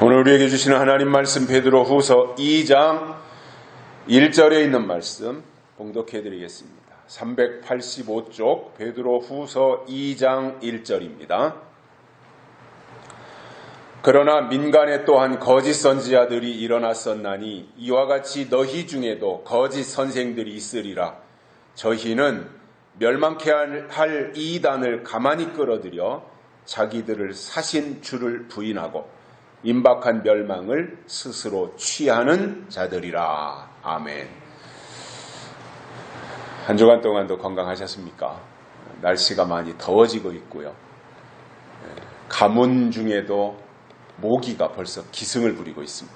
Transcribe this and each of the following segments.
오늘 우리에게 주시는 하나님 말씀 베드로후서 2장 1절에 있는 말씀 봉독해 드리겠습니다. 385쪽 베드로후서 2장 1절입니다. 그러나 민간에 또한 거짓 선지자들이 일어났었나니 이와 같이 너희 중에도 거짓 선생들이 있으리라. 저희는 멸망케 할 이단을 가만히 끌어들여 자기들을 사신 주를 부인하고 임박한 멸망을 스스로 취하는 자들이라. 아멘. 한 주간 동안도 건강하셨습니까? 날씨가 많이 더워지고 있고요. 가뭄 중에도 모기가 벌써 기승을 부리고 있습니다.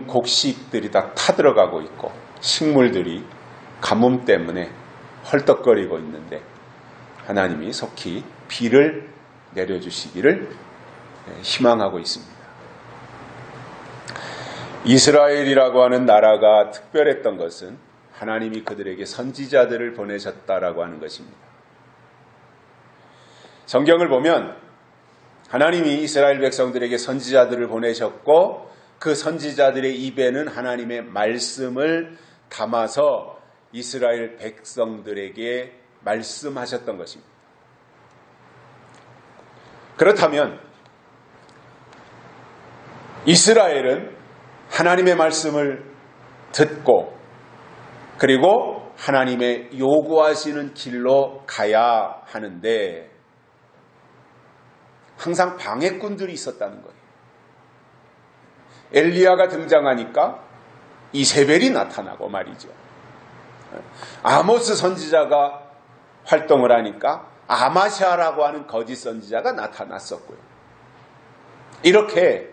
곡식들이 다 타들어가고 있고 식물들이 가뭄 때문에 헐떡거리고 있는데 하나님이 속히 비를 내려주시기를 희망하고 있습니다. 이스라엘이라고 하는 나라가 특별했던 것은 하나님이 그들에게 선지자들을 보내셨다라고 하는 것입니다. 성경을 보면 하나님이 이스라엘 백성들에게 선지자들을 보내셨고 그 선지자들의 입에는 하나님의 말씀을 담아서 이스라엘 백성들에게 말씀하셨던 것입니다. 그렇다면 이스라엘은 하나님의 말씀을 듣고 그리고 하나님의 요구하시는 길로 가야 하는데 항상 방해꾼들이 있었다는 거예요. 엘리야가 등장하니까 이세벨이 나타나고 말이죠. 아모스 선지자가 활동을 하니까 아마샤라고 하는 거짓 선지자가 나타났었고요. 이렇게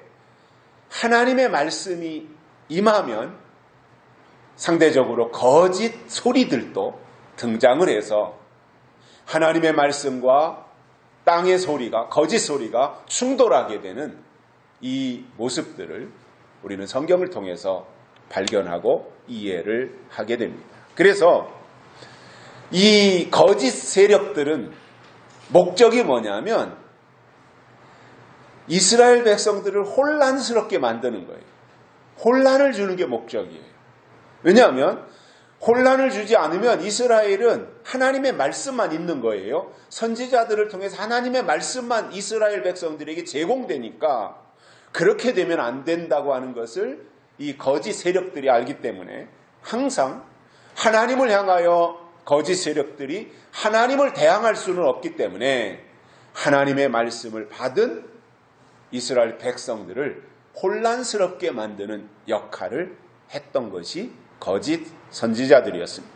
하나님의 말씀이 임하면 상대적으로 거짓 소리들도 등장을 해서 하나님의 말씀과 땅의 소리가, 거짓 소리가 충돌하게 되는 이 모습들을 우리는 성경을 통해서 발견하고 이해를 하게 됩니다. 그래서 이 거짓 세력들은 목적이 뭐냐면 이스라엘 백성들을 혼란스럽게 만드는 거예요. 혼란을 주는 게 목적이에요. 왜냐하면 혼란을 주지 않으면 이스라엘은 하나님의 말씀만 있는 거예요. 선지자들을 통해서 하나님의 말씀만 이스라엘 백성들에게 제공되니까 그렇게 되면 안 된다고 하는 것을 이 거짓 세력들이 알기 때문에 항상 하나님을 향하여 거짓 세력들이 하나님을 대항할 수는 없기 때문에 하나님의 말씀을 받은 이스라엘 백성들을 혼란스럽게 만드는 역할을 했던 것이 거짓 선지자들이었습니다.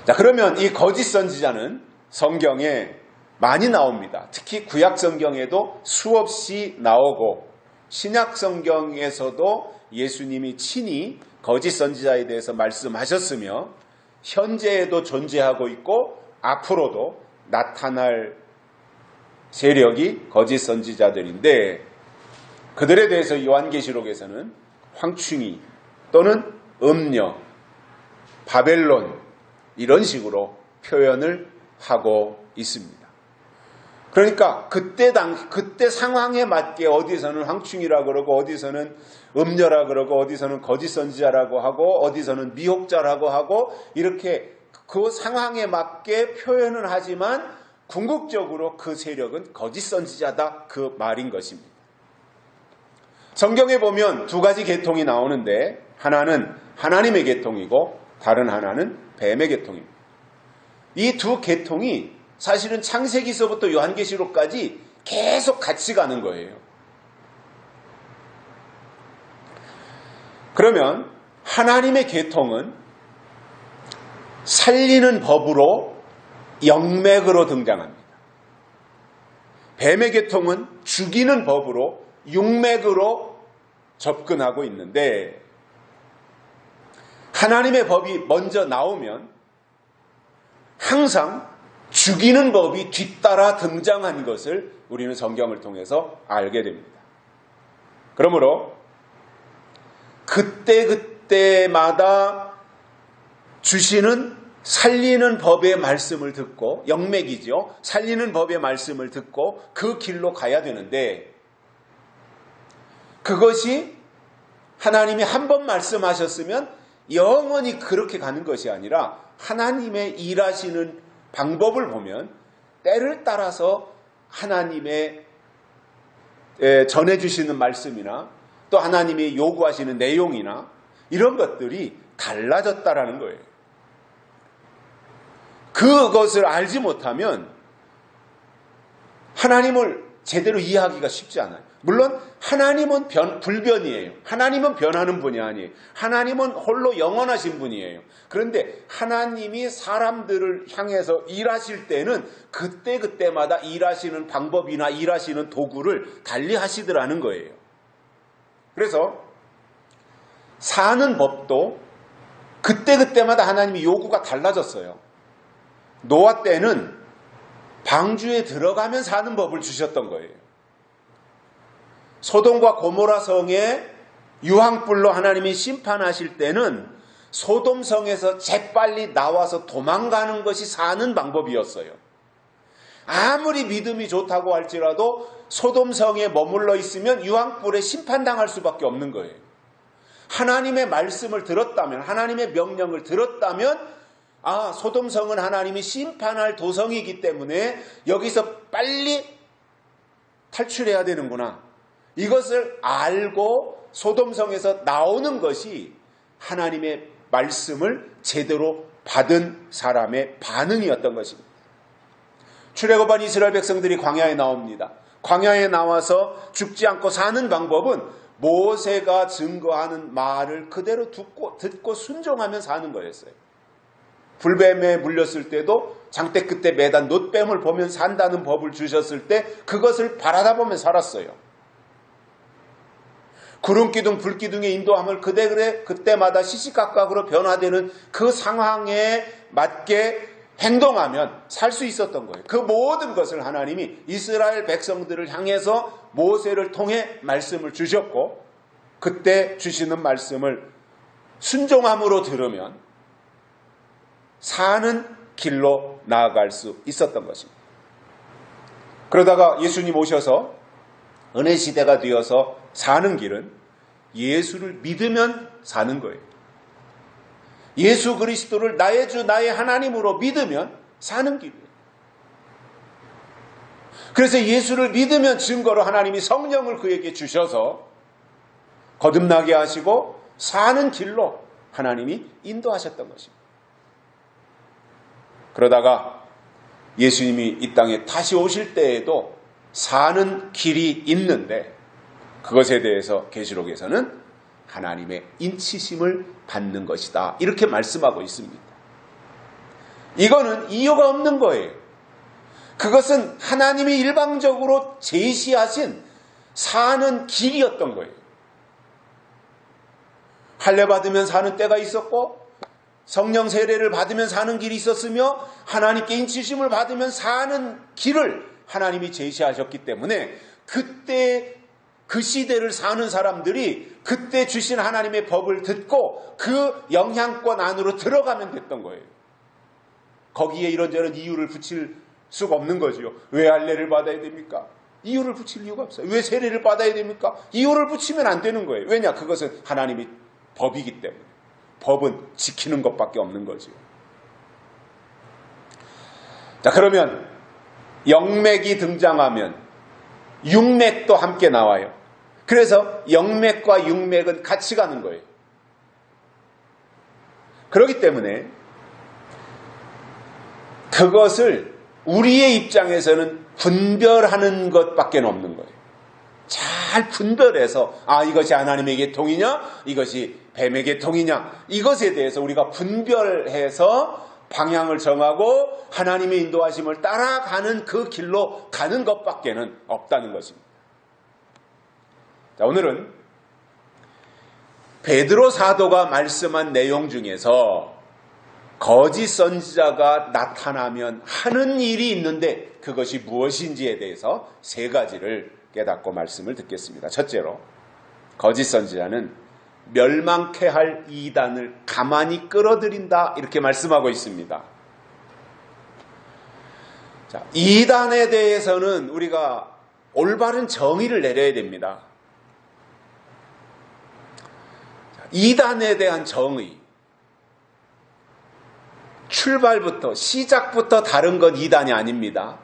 자, 그러면 이 거짓 선지자는 성경에 많이 나옵니다. 특히 구약 성경에도 수없이 나오고 신약 성경에서도 예수님이 친히 거짓 선지자에 대해서 말씀하셨으며 현재에도 존재하고 있고 앞으로도 나타날 세력이 거짓 선지자들인데 그들에 대해서 요한계시록에서는 황충이 또는 음녀, 바벨론 이런 식으로 표현을 하고 있습니다. 그러니까 그때 상황에 맞게 어디서는 황충이라고 그러고 어디서는 음녀라 그러고 어디서는 거짓 선지자라고 하고 어디서는 미혹자라고 하고 이렇게 그 상황에 맞게 표현을 하지만 궁극적으로 그 세력은 거짓 선지자다 그 말인 것입니다. 성경에 보면 두 가지 계통이 나오는데 하나는 하나님의 계통이고 다른 하나는 뱀의 계통입니다. 이 두 계통이 사실은 창세기서부터 요한계시록까지 계속 같이 가는 거예요. 그러면 하나님의 계통은 살리는 법으로 영맥으로 등장합니다. 뱀의 계통은 죽이는 법으로 육맥으로 접근하고 있는데 하나님의 법이 먼저 나오면 항상 죽이는 법이 뒤따라 등장한 것을 우리는 성경을 통해서 알게 됩니다. 그러므로 그때마다 주시는 살리는 법의 말씀을 듣고, 영맥이죠. 살리는 법의 말씀을 듣고 그 길로 가야 되는데, 그것이 하나님이 한 번 말씀하셨으면 영원히 그렇게 가는 것이 아니라 하나님의 일하시는 방법을 보면 때를 따라서 하나님의 전해주시는 말씀이나 또 하나님이 요구하시는 내용이나 이런 것들이 달라졌다라는 거예요. 그것을 알지 못하면 하나님을 제대로 이해하기가 쉽지 않아요. 물론 하나님은 불변이에요. 하나님은 변하는 분이 아니에요. 하나님은 홀로 영원하신 분이에요. 그런데 하나님이 사람들을 향해서 일하실 때는 그때그때마다 일하시는 방법이나 일하시는 도구를 달리 하시더라는 거예요. 그래서 사는 법도 그때그때마다 하나님의 요구가 달라졌어요. 노아 때는 방주에 들어가면 사는 법을 주셨던 거예요. 소돔과 고모라 성에 유황불로 하나님이 심판하실 때는 소돔 성에서 재빨리 나와서 도망가는 것이 사는 방법이었어요. 아무리 믿음이 좋다고 할지라도 소돔 성에 머물러 있으면 유황불에 심판당할 수밖에 없는 거예요. 하나님의 말씀을 들었다면, 하나님의 명령을 들었다면 소돔 성은 하나님이 심판할 도성이기 때문에 여기서 빨리 탈출해야 되는구나. 이것을 알고 소돔성에서 나오는 것이 하나님의 말씀을 제대로 받은 사람의 반응이었던 것입니다. 출애굽한 이스라엘 백성들이 광야에 나옵니다. 광야에 나와서 죽지 않고 사는 방법은 모세가 증거하는 말을 그대로 듣고 순종하면 사는 거였어요. 불뱀에 물렸을 때도 장대 끝에 매단 놋뱀을 보면 산다는 법을 주셨을 때 그것을 바라다 보면 살았어요. 구름기둥, 불기둥의 인도함을 그때마다 시시각각으로 변화되는 그 상황에 맞게 행동하면 살 수 있었던 거예요. 그 모든 것을 하나님이 이스라엘 백성들을 향해서 모세를 통해 말씀을 주셨고, 그때 주시는 말씀을 순종함으로 들으면 사는 길로 나아갈 수 있었던 것입니다. 그러다가 예수님 오셔서 은혜 시대가 되어서 사는 길은 예수를 믿으면 사는 거예요. 예수 그리스도를 나의 주 나의 하나님으로 믿으면 사는 길이에요. 그래서 예수를 믿으면 증거로 하나님이 성령을 그에게 주셔서 거듭나게 하시고 사는 길로 하나님이 인도하셨던 것입니다. 그러다가 예수님이 이 땅에 다시 오실 때에도 사는 길이 있는데 그것에 대해서 계시록에서는 하나님의 인치심을 받는 것이다, 이렇게 말씀하고 있습니다. 이거는 이유가 없는 거예요. 그것은 하나님이 일방적으로 제시하신 사는 길이었던 거예요. 할례 받으면 사는 때가 있었고 성령 세례를 받으면 사는 길이 있었으며 하나님께 인치심을 받으면 사는 길을 하나님이 제시하셨기 때문에 그때 그 시대를 사는 사람들이 그때 주신 하나님의 법을 듣고 그 영향권 안으로 들어가면 됐던 거예요. 거기에 이런저런 이유를 붙일 수가 없는 거죠. 왜 할례를 받아야 됩니까? 이유를 붙일 이유가 없어요. 왜 세례를 받아야 됩니까? 이유를 붙이면 안 되는 거예요. 왜냐? 그것은 하나님이 법이기 때문에. 법은 지키는 것밖에 없는 거죠. 자, 그러면 영맥이 등장하면 육맥도 함께 나와요. 그래서 영맥과 육맥은 같이 가는 거예요. 그렇기 때문에 그것을 우리의 입장에서는 분별하는 것밖에 없는 거예요. 잘 분별해서 이것이 하나님의 계통이냐, 이것이 뱀의 계통이냐, 이것에 대해서 우리가 분별해서 방향을 정하고 하나님의 인도하심을 따라가는 그 길로 가는 것밖에는 없다는 것입니다. 자, 오늘은 베드로 사도가 말씀한 내용 중에서 거짓 선지자가 나타나면 하는 일이 있는데 그것이 무엇인지에 대해서 세 가지를 깨닫고 말씀을 듣겠습니다. 첫째로, 거짓 선지자는 멸망케 할 이단을 가만히 끌어들인다 이렇게 말씀하고 있습니다. 자, 이단에 대해서는 우리가 올바른 정의를 내려야 됩니다. 이단에 대한 정의, 출발부터 시작부터 다른 건 이단이 아닙니다.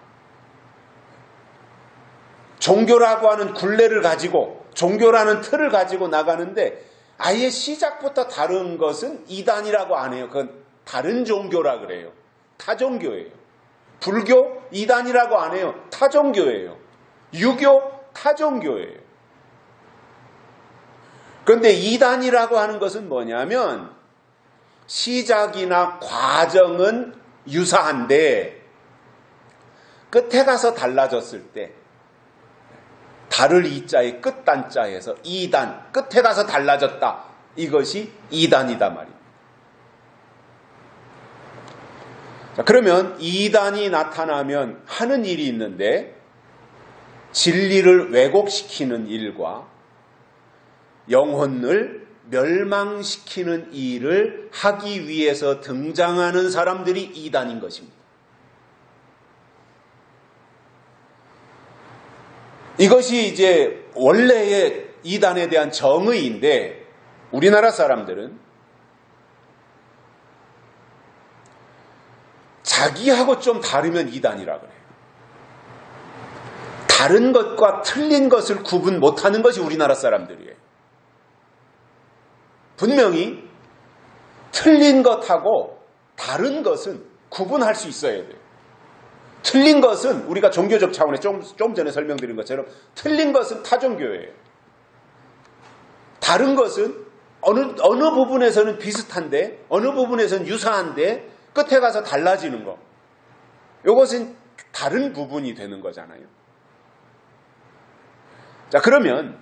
종교라고 하는 굴레를 가지고 종교라는 틀을 가지고 나가는데 아예 시작부터 다른 것은 이단이라고 안 해요. 그건 다른 종교라 그래요. 타종교예요. 불교 이단이라고 안 해요. 타종교예요. 유교 타종교예요. 그런데 이단이라고 하는 것은 뭐냐면 시작이나 과정은 유사한데 끝에 가서 달라졌을 때 다를 이자의 끝단자에서 이단, 끝에 가서 달라졌다. 이것이 이단이다 말입니다. 자, 그러면 이단이 나타나면 하는 일이 있는데 진리를 왜곡시키는 일과 영혼을 멸망시키는 일을 하기 위해서 등장하는 사람들이 이단인 것입니다. 이것이 이제 원래의 이단에 대한 정의인데 우리나라 사람들은 자기하고 좀 다르면 이단이라 그래요. 다른 것과 틀린 것을 구분 못하는 것이 우리나라 사람들이에요. 분명히 틀린 것하고 다른 것은 구분할 수 있어야 돼요. 틀린 것은 우리가 종교적 차원에 좀 전에 설명드린 것처럼 틀린 것은 타종교예요. 다른 것은 어느 부분에서는 비슷한데 어느 부분에서는 유사한데 끝에 가서 달라지는 거. 이것은 다른 부분이 되는 거잖아요. 자, 그러면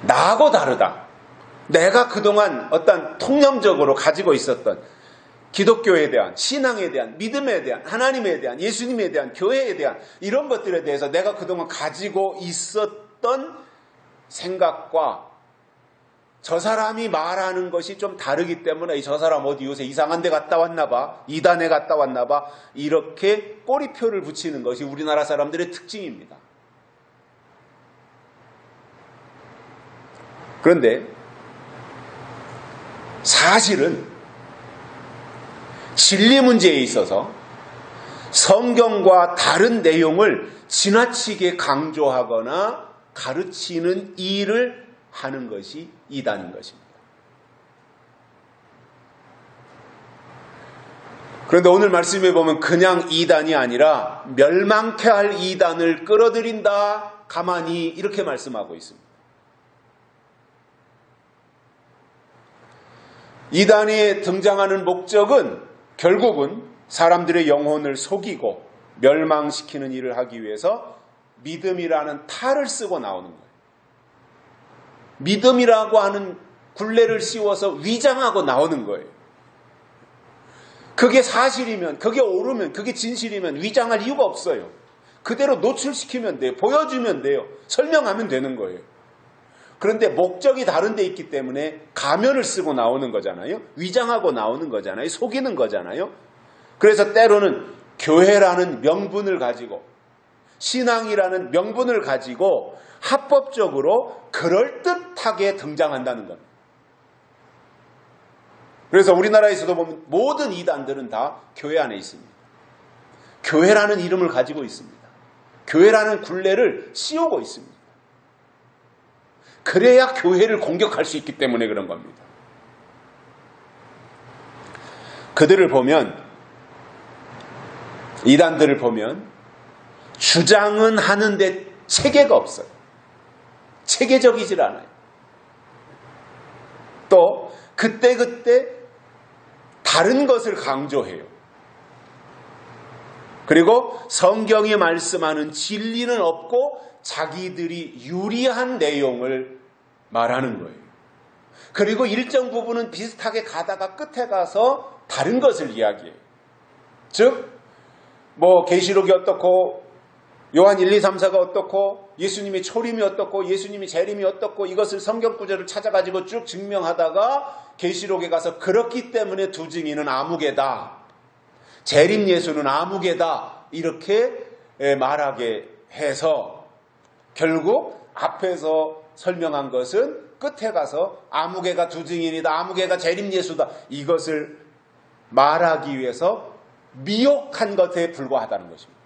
나하고 다르다. 내가 그동안 어떤 통념적으로 가지고 있었던 기독교에 대한, 신앙에 대한, 믿음에 대한, 하나님에 대한, 예수님에 대한, 교회에 대한 이런 것들에 대해서 내가 그동안 가지고 있었던 생각과 저 사람이 말하는 것이 좀 다르기 때문에 저 사람 어디 요새 이상한 데 갔다 왔나 봐, 이단에 갔다 왔나 봐, 이렇게 꼬리표를 붙이는 것이 우리나라 사람들의 특징입니다. 그런데 사실은 진리 문제에 있어서 성경과 다른 내용을 지나치게 강조하거나 가르치는 일을 하는 것이 이단인 것입니다. 그런데 오늘 말씀에 보면 그냥 이단이 아니라 멸망케 할 이단을 끌어들인다. 가만히 이렇게 말씀하고 있습니다. 이단이 등장하는 목적은 결국은 사람들의 영혼을 속이고 멸망시키는 일을 하기 위해서 믿음이라는 탈을 쓰고 나오는 거예요. 믿음이라고 하는 굴레를 씌워서 위장하고 나오는 거예요. 그게 사실이면, 그게 옳으면, 그게 진실이면 위장할 이유가 없어요. 그대로 노출시키면 돼요. 보여주면 돼요. 설명하면 되는 거예요. 그런데 목적이 다른 데 있기 때문에 가면을 쓰고 나오는 거잖아요. 위장하고 나오는 거잖아요. 속이는 거잖아요. 그래서 때로는 교회라는 명분을 가지고 신앙이라는 명분을 가지고 합법적으로 그럴듯하게 등장한다는 겁니다. 그래서 우리나라에서도 보면 모든 이단들은 다 교회 안에 있습니다. 교회라는 이름을 가지고 있습니다. 교회라는 굴레를 씌우고 있습니다. 그래야 교회를 공격할 수 있기 때문에 그런 겁니다. 그들을 보면, 이단들을 보면 주장은 하는데 체계가 없어요. 체계적이질 않아요. 또 그때그때 다른 것을 강조해요. 그리고 성경이 말씀하는 진리는 없고 자기들이 유리한 내용을 말하는 거예요. 그리고 일정 부분은 비슷하게 가다가 끝에 가서 다른 것을 이야기해요. 즉, 계시록이 어떻고 요한 1, 2, 3, 4가 어떻고 예수님의 초림이 어떻고 예수님의 재림이 어떻고 이것을 성경 구절을 찾아가지고 쭉 증명하다가 계시록에 가서 그렇기 때문에 두 증인은 아무개다. 재림 예수는 아무개다. 이렇게 말하게 해서 결국 앞에서 설명한 것은 끝에 가서 아무개가 두 증인이다. 아무개가 재림 예수다. 이것을 말하기 위해서 미혹한 것에 불과하다는 것입니다.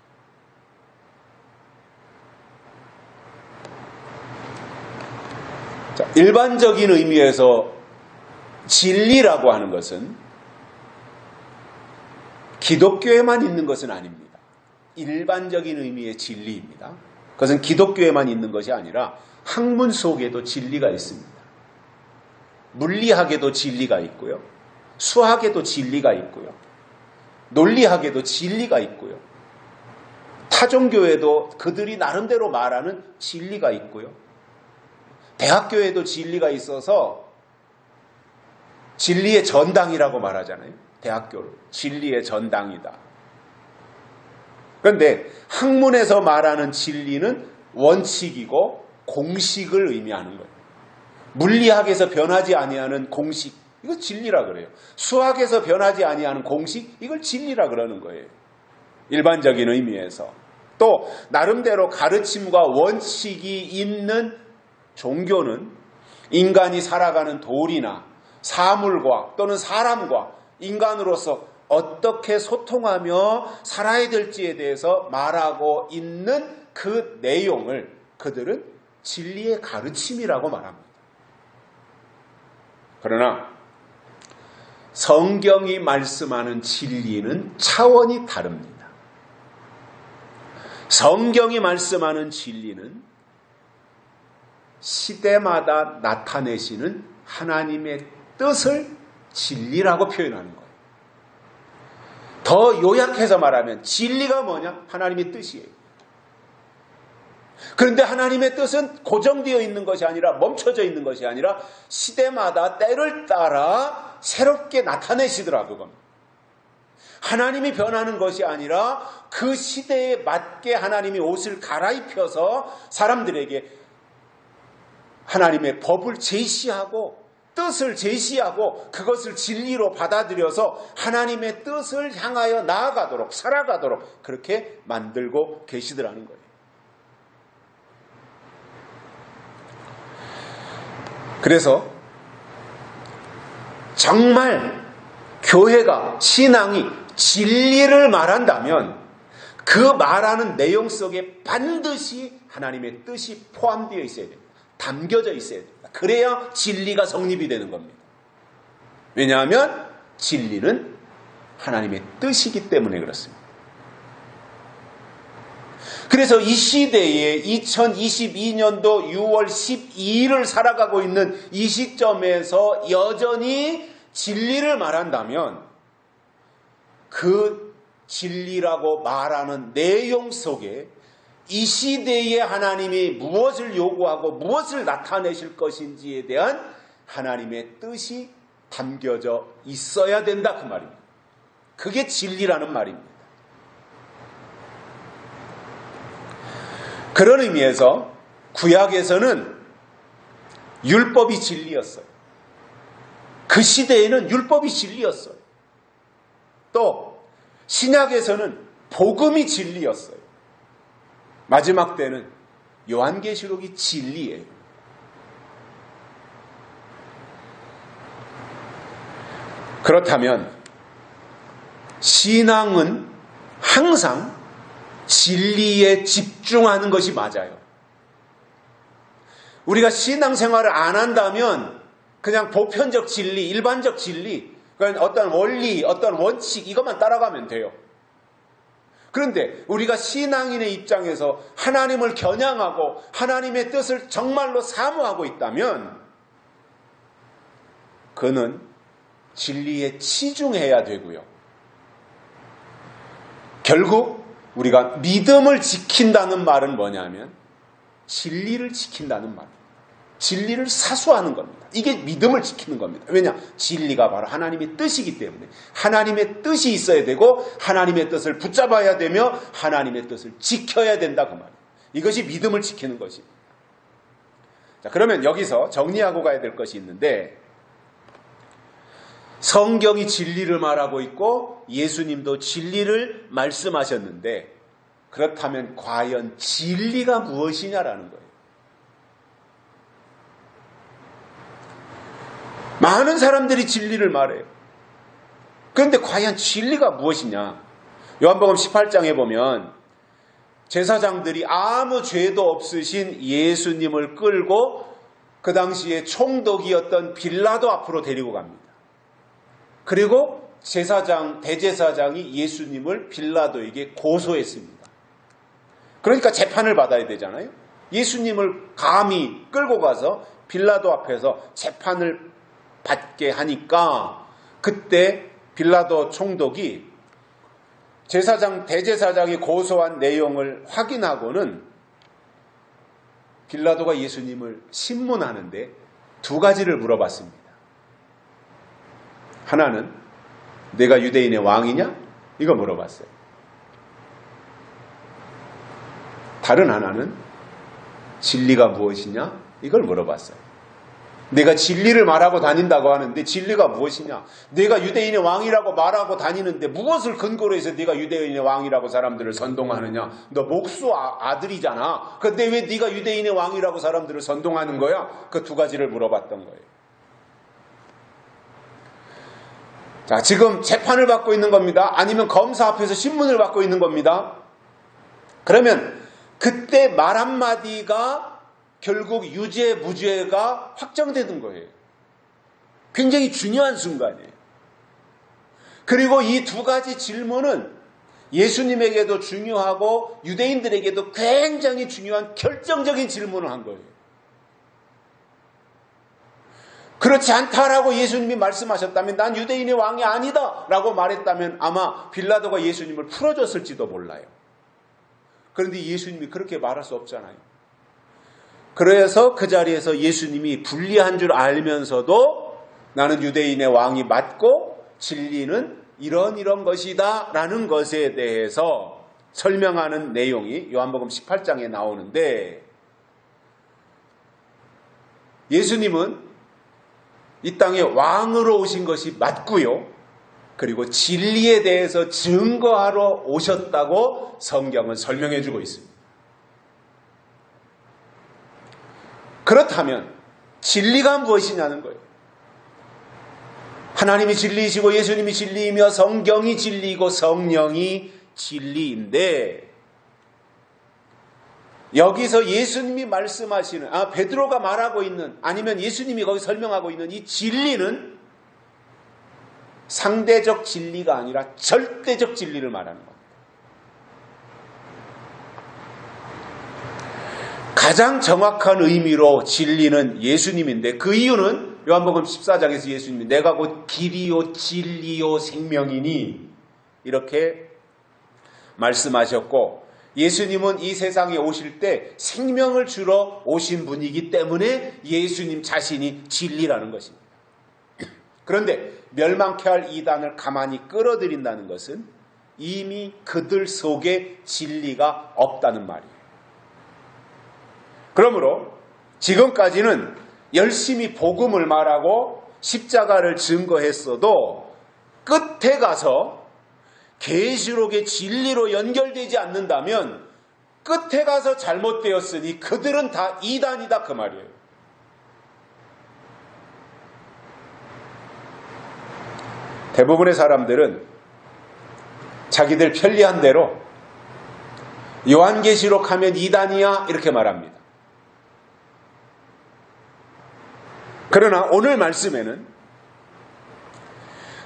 자, 일반적인 의미에서 진리라고 하는 것은 기독교에만 있는 것은 아닙니다. 일반적인 의미의 진리입니다. 그것은 기독교에만 있는 것이 아니라 학문 속에도 진리가 있습니다. 물리학에도 진리가 있고요. 수학에도 진리가 있고요. 논리학에도 진리가 있고요. 타종교에도 그들이 나름대로 말하는 진리가 있고요. 대학교에도 진리가 있어서 진리의 전당이라고 말하잖아요. 대학교를 진리의 전당이다. 그런데 학문에서 말하는 진리는 원칙이고 공식을 의미하는 거예요. 물리학에서 변하지 아니하는 공식, 이거 진리라 그래요. 수학에서 변하지 아니하는 공식, 이걸 진리라 그러는 거예요. 일반적인 의미에서. 또 나름대로 가르침과 원칙이 있는 종교는 인간이 살아가는 도리나 사물과 또는 사람과 인간으로서 어떻게 소통하며 살아야 될지에 대해서 말하고 있는 그 내용을 그들은 진리의 가르침이라고 말합니다. 그러나 성경이 말씀하는 진리는 차원이 다릅니다. 성경이 말씀하는 진리는 시대마다 나타내시는 하나님의 뜻을 진리라고 표현하는 거예요. 더 요약해서 말하면 진리가 뭐냐? 하나님의 뜻이에요. 그런데 하나님의 뜻은 고정되어 있는 것이 아니라 멈춰져 있는 것이 아니라 시대마다 때를 따라 새롭게 나타내시더라고요. 하나님이 변하는 것이 아니라 그 시대에 맞게 하나님이 옷을 갈아입혀서 사람들에게 하나님의 법을 제시하고 뜻을 제시하고 그것을 진리로 받아들여서 하나님의 뜻을 향하여 나아가도록 살아가도록 그렇게 만들고 계시더라는 거예요. 그래서 정말 교회가 신앙이 진리를 말한다면 그 말하는 내용 속에 반드시 하나님의 뜻이 포함되어 있어야 됩니다. 담겨져 있어야 됩니다. 그래야 진리가 성립이 되는 겁니다. 왜냐하면 진리는 하나님의 뜻이기 때문에 그렇습니다. 그래서 이 시대에 2022년도 6월 12일을 살아가고 있는 이 시점에서 여전히 진리를 말한다면 그 진리라고 말하는 내용 속에 이 시대에 하나님이 무엇을 요구하고 무엇을 나타내실 것인지에 대한 하나님의 뜻이 담겨져 있어야 된다 그 말입니다. 그게 진리라는 말입니다. 그런 의미에서 구약에서는 율법이 진리였어요. 그 시대에는 율법이 진리였어요. 또 신약에서는 복음이 진리였어요. 마지막 때는 요한계시록이 진리예요. 그렇다면 신앙은 항상 진리에 집중하는 것이 맞아요. 우리가 신앙생활을 안 한다면 그냥 보편적 진리, 일반적 진리, 그러니까 어떤 원리, 어떤 원칙 이것만 따라가면 돼요. 그런데 우리가 신앙인의 입장에서 하나님을 겨냥하고 하나님의 뜻을 정말로 사모하고 있다면 그는 진리에 치중해야 되고요. 결국 우리가 믿음을 지킨다는 말은 뭐냐면 진리를 지킨다는 말입니다. 진리를 사수하는 겁니다. 이게 믿음을 지키는 겁니다. 왜냐? 진리가 바로 하나님의 뜻이기 때문에 하나님의 뜻이 있어야 되고 하나님의 뜻을 붙잡아야 되며 하나님의 뜻을 지켜야 된다 그 말이에요. 이것이 믿음을 지키는 것입니다. 자, 그러면 여기서 정리하고 가야 될 것이 있는데, 성경이 진리를 말하고 있고 예수님도 진리를 말씀하셨는데, 그렇다면 과연 진리가 무엇이냐라는 거예요. 많은 사람들이 진리를 말해요. 그런데 과연 진리가 무엇이냐? 요한복음 18장에 보면 제사장들이 아무 죄도 없으신 예수님을 끌고 그 당시에 총독이었던 빌라도 앞으로 데리고 갑니다. 그리고 대제사장이 예수님을 빌라도에게 고소했습니다. 그러니까 재판을 받아야 되잖아요. 예수님을 감히 끌고 가서 빌라도 앞에서 재판을 받게 하니까 그때 빌라도 총독이 대제사장이 고소한 내용을 확인하고는 빌라도가 예수님을 신문하는데 두 가지를 물어봤습니다. 하나는 내가 유대인의 왕이냐? 이거 물어봤어요. 다른 하나는 진리가 무엇이냐? 이걸 물어봤어요. 내가 진리를 말하고 다닌다고 하는데 진리가 무엇이냐? 내가 유대인의 왕이라고 말하고 다니는데 무엇을 근거로 해서 네가 유대인의 왕이라고 사람들을 선동하느냐? 너 목수 아들이잖아. 그런데 왜 네가 유대인의 왕이라고 사람들을 선동하는 거야? 그 두 가지를 물어봤던 거예요. 자, 지금 재판을 받고 있는 겁니다. 아니면 검사 앞에서 신문을 받고 있는 겁니다. 그러면 그때 말 한마디가 결국 유죄, 무죄가 확정되는 거예요. 굉장히 중요한 순간이에요. 그리고 이 두 가지 질문은 예수님에게도 중요하고 유대인들에게도 굉장히 중요한 결정적인 질문을 한 거예요. 그렇지 않다라고 예수님이 말씀하셨다면 난 유대인의 왕이 아니다 라고 말했다면 아마 빌라도가 예수님을 풀어줬을지도 몰라요. 그런데 예수님이 그렇게 말할 수 없잖아요. 그래서 그 자리에서 예수님이 불리한 줄 알면서도 나는 유대인의 왕이 맞고 진리는 이런 것이다 라는 것에 대해서 설명하는 내용이 요한복음 18장에 나오는데, 예수님은 이 땅에 왕으로 오신 것이 맞고요. 그리고 진리에 대해서 증거하러 오셨다고 성경은 설명해 주고 있습니다. 그렇다면 진리가 무엇이냐는 거예요. 하나님이 진리이시고 예수님이 진리이며 성경이 진리이고 성령이 진리인데, 여기서 예수님이 말씀하시는, 베드로가 말하고 있는, 아니면 예수님이 거기 설명하고 있는 이 진리는 상대적 진리가 아니라 절대적 진리를 말하는 겁니다. 가장 정확한 의미로 진리는 예수님인데, 그 이유는 요한복음 14장에서 예수님이 내가 곧 길이요 진리요 생명이니 이렇게 말씀하셨고, 예수님은 이 세상에 오실 때 생명을 주러 오신 분이기 때문에 예수님 자신이 진리라는 것입니다. 그런데 멸망케 할 이단을 가만히 끌어들인다는 것은 이미 그들 속에 진리가 없다는 말이에요. 그러므로 지금까지는 열심히 복음을 말하고 십자가를 증거했어도 끝에 가서 계시록의 진리로 연결되지 않는다면 끝에 가서 잘못되었으니 그들은 다 이단이다 그 말이에요. 대부분의 사람들은 자기들 편리한 대로 요한계시록 하면 이단이야 이렇게 말합니다. 그러나 오늘 말씀에는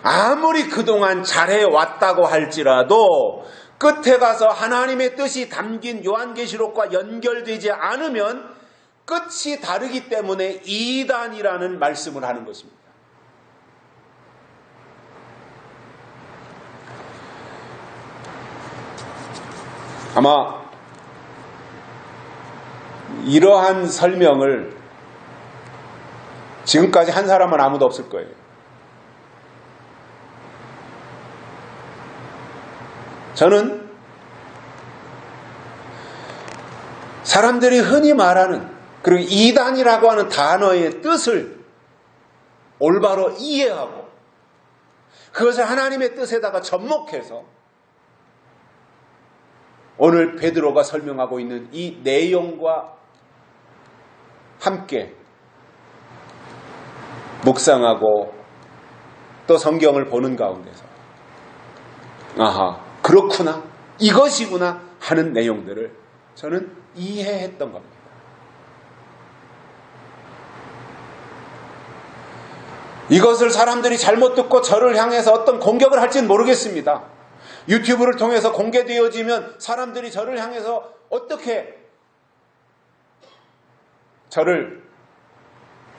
아무리 그동안 잘해왔다고 할지라도 끝에 가서 하나님의 뜻이 담긴 요한계시록과 연결되지 않으면 끝이 다르기 때문에 이단이라는 말씀을 하는 것입니다. 아마 이러한 설명을 지금까지 한 사람은 아무도 없을 거예요. 저는 사람들이 흔히 말하는 그리고 이단이라고 하는 단어의 뜻을 올바로 이해하고 그것을 하나님의 뜻에다가 접목해서 오늘 베드로가 설명하고 있는 이 내용과 함께 묵상하고 또 성경을 보는 가운데서 아하, 그렇구나, 이것이구나 하는 내용들을 저는 이해했던 겁니다. 이것을 사람들이 잘못 듣고 저를 향해서 어떤 공격을 할지는 모르겠습니다. 유튜브를 통해서 공개되어지면 사람들이 저를 향해서 어떻게 저를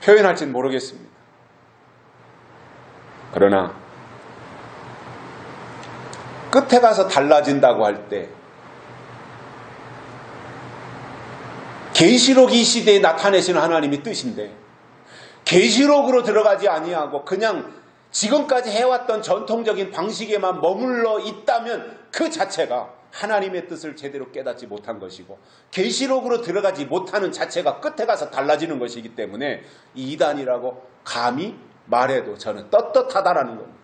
표현할지는 모르겠습니다. 그러나 끝에 가서 달라진다고 할 때 계시록 이 시대에 나타내시는 하나님이 뜻인데 계시록으로 들어가지 아니하고 그냥 지금까지 해왔던 전통적인 방식에만 머물러 있다면 그 자체가 하나님의 뜻을 제대로 깨닫지 못한 것이고 계시록으로 들어가지 못하는 자체가 끝에 가서 달라지는 것이기 때문에 이단이라고 감히 말해도 저는 떳떳하다라는 겁니다.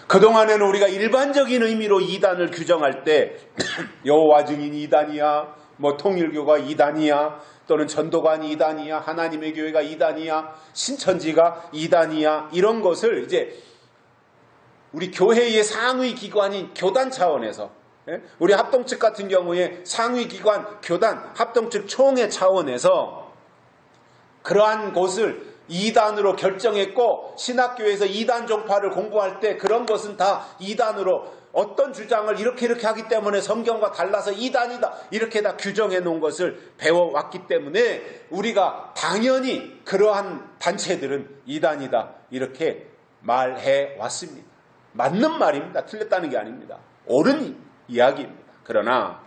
그동안에는 우리가 일반적인 의미로 이단을 규정할 때 여호와 증인 이단이야, 뭐 통일교가 이단이야, 또는 전도관이 이단이야, 하나님의 교회가 이단이야, 신천지가 이단이야, 이런 것을 이제 우리 교회의 상위 기관인 교단 차원에서, 우리 합동측 같은 경우에 상위 기관 교단 합동측 총회 차원에서 그러한 곳을 이단으로 결정했고 신학교에서 이단 종파를 공부할 때 그런 것은 다 이단으로 어떤 주장을 이렇게 하기 때문에 성경과 달라서 이단이다 이렇게 다 규정해 놓은 것을 배워왔기 때문에 우리가 당연히 그러한 단체들은 이단이다 이렇게 말해 왔습니다. 맞는 말입니다. 틀렸다는 게 아닙니다. 옳은 이야기입니다. 그러나